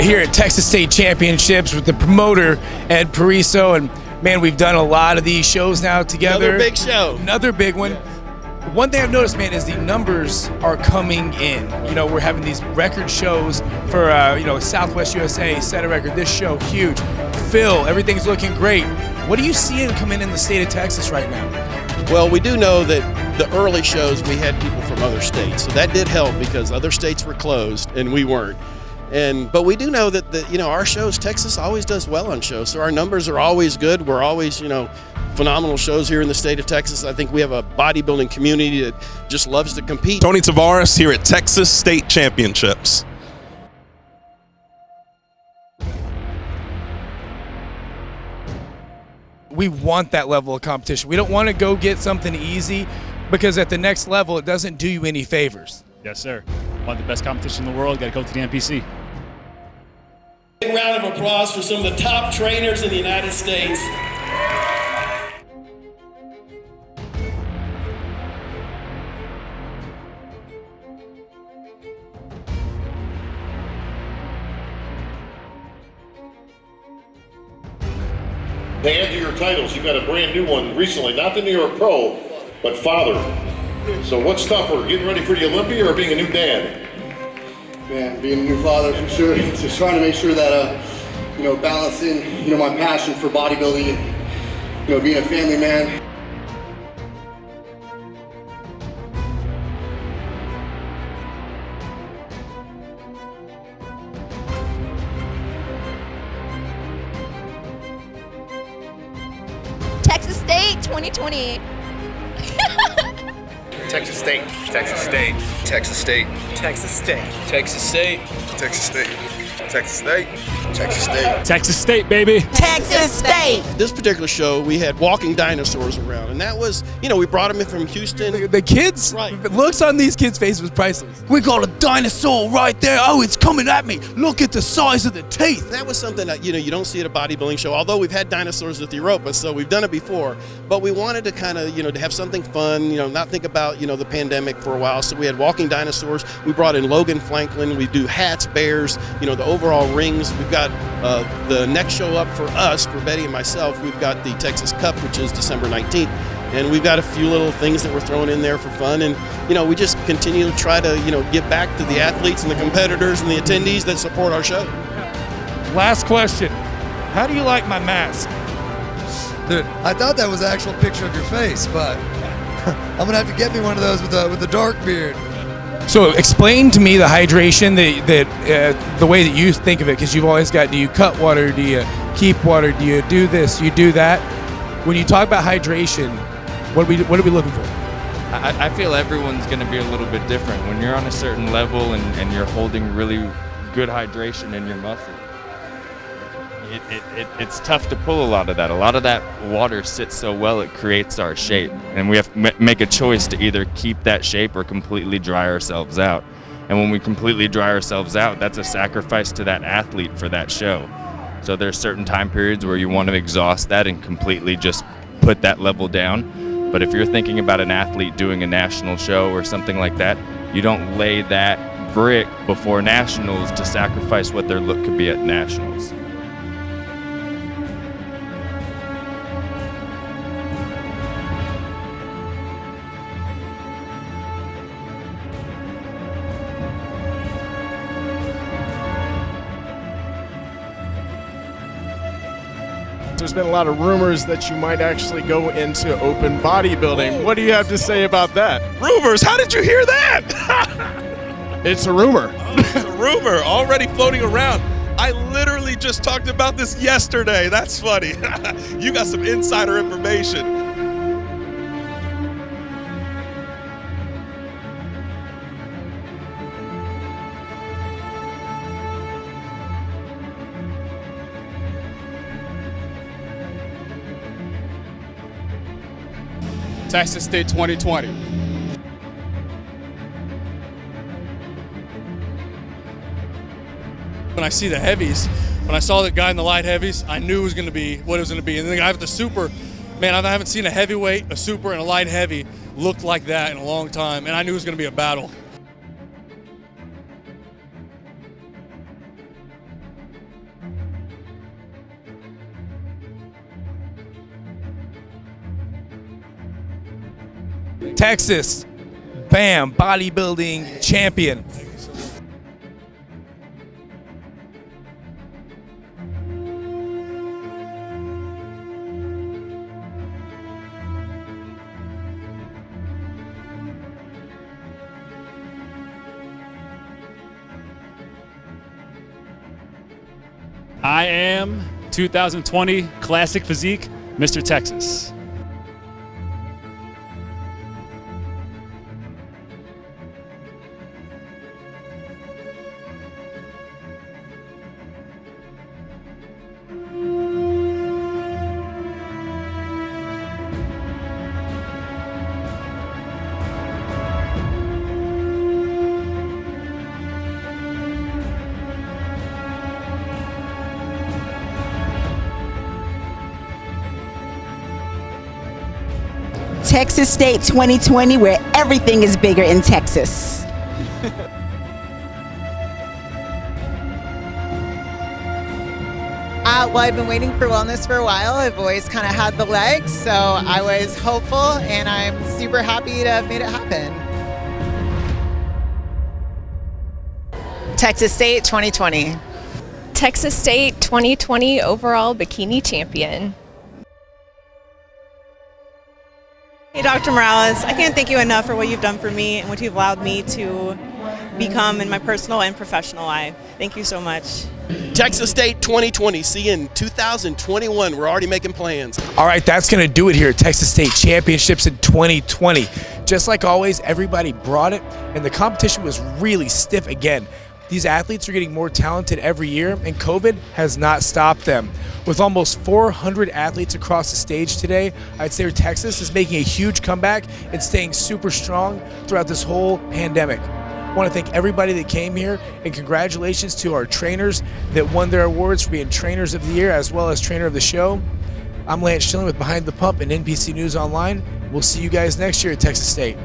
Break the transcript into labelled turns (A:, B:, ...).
A: here at Texas State Championships with the promoter, Ed Pariso, and man, we've done a lot of these shows now together.
B: Another big show.
A: Another big one. One thing I've noticed, man, is the numbers are coming in. You know, we're having these record shows for, Southwest USA, set a record. This show, huge. Phil, everything's looking great. What are you seeing coming in the state of Texas right now?
B: Well, we do know that the early shows we had people from other states, so that did help because other states were closed and we weren't. But we do know that our shows, Texas always does well on shows, so our numbers are always good. We're always phenomenal shows here in the state of Texas. I think we have a bodybuilding community that just loves to compete.
C: Tony Tavares here at Texas State Championships.
A: We want that level of competition. We don't want to go get something easy because at the next level, it doesn't do you any favors.
D: Yes, sir. Want the best competition in the world, got to go to the NPC.
E: Big round of applause for some of the top trainers in the United States.
F: To add to your titles, you got a brand new one recently, not the New York Pro, but father. So what's tougher, getting ready for the Olympia or being a new dad?
G: Man, being a new father for sure. Just trying to make sure that, balancing, my passion for bodybuilding and, being a family man.
H: Texas State 2020.
I: Texas State. Texas State. Texas State. Texas State. Texas State. Texas State. Texas State. Texas State.
D: Texas State, baby.
H: Texas State.
B: This particular show, we had walking dinosaurs around, and that was, we brought them in from Houston.
A: The kids,
B: Right.
A: the looks on these kids' faces was priceless.
J: We got a dinosaur right there. Oh, it's coming at me. Look at the size of the teeth.
B: That was something that, you don't see at a bodybuilding show, although we've had dinosaurs with Europa, so we've done it before. But we wanted to kind of, to have something fun, not think about, the pandemic for a while. So we had walking dinosaurs. We brought in Logan Franklin. We do hats, bears, the overall rings. We've got the next show up for us, for Betty and myself. We've got the Texas Cup, which is December 19th. And we've got a few little things that we're throwing in there for fun. And, we just continue to try to, give back to the athletes and the competitors and the attendees that support our show.
A: Last question. How do you like my mask?
K: Dude, I thought that was an actual picture of your face, but I'm going to have to get me one of those with the dark beard.
A: So explain to me the hydration, the way that you think of it, because you've always got, do you cut water, do you keep water, do you do this, you do that? When you talk about hydration, what are we looking for?
L: I feel everyone's going to be a little bit different. When you're on a certain level and you're holding really good hydration in your muscles, it's tough to pull a lot of that. A lot of that water sits so well it creates our shape, and we have to make a choice to either keep that shape or completely dry ourselves out. And when we completely dry ourselves out, that's a sacrifice to that athlete for that show. So there's certain time periods where you want to exhaust that and completely just put that level down. But if you're thinking about an athlete doing a national show or something like that, you don't lay that brick before nationals to sacrifice what their look could be at nationals.
M: There's been a lot of rumors that you might actually go into open bodybuilding. What do you have to say about that?
C: Rumors? How did you hear that?
M: It's a rumor.
C: It's a rumor already floating around. I literally just talked about this yesterday. That's funny. You got some insider information.
M: Texas State 2020.
N: When I see the heavies, when I saw the guy in the light heavies, I knew it was going to be what it was going to be. And then I have the super, man, I haven't seen a heavyweight, a super, and a light heavy look like that in a long time. And I knew it was going to be a battle.
A: Texas, bam, bodybuilding champion.
D: I am 2020 Classic Physique, Mr. Texas.
O: Texas State 2020, where everything is bigger in Texas.
P: Well, I've been waiting for wellness for a while. I've always kind of had the legs, so I was hopeful, and I'm super happy to have made it happen.
Q: Texas State 2020.
H: Texas State 2020 overall bikini champion.
R: Hey, Dr. Morales, I can't thank you enough for what you've done for me and what you've allowed me to become in my personal and professional life. Thank you so much.
B: Texas State 2020. See you in 2021. We're already making plans.
A: All right, that's going to do it here at Texas State Championships in 2020. Just like always, everybody brought it, and the competition was really stiff again. These athletes are getting more talented every year, and COVID has not stopped them. With almost 400 athletes across the stage today, I'd say Texas is making a huge comeback and staying super strong throughout this whole pandemic. I want to thank everybody that came here, and congratulations to our trainers that won their awards for being Trainers of the Year as well as Trainer of the Show. I'm Lance Schilling with Behind the Pump and NPC News Online. We'll see you guys next year at Texas State.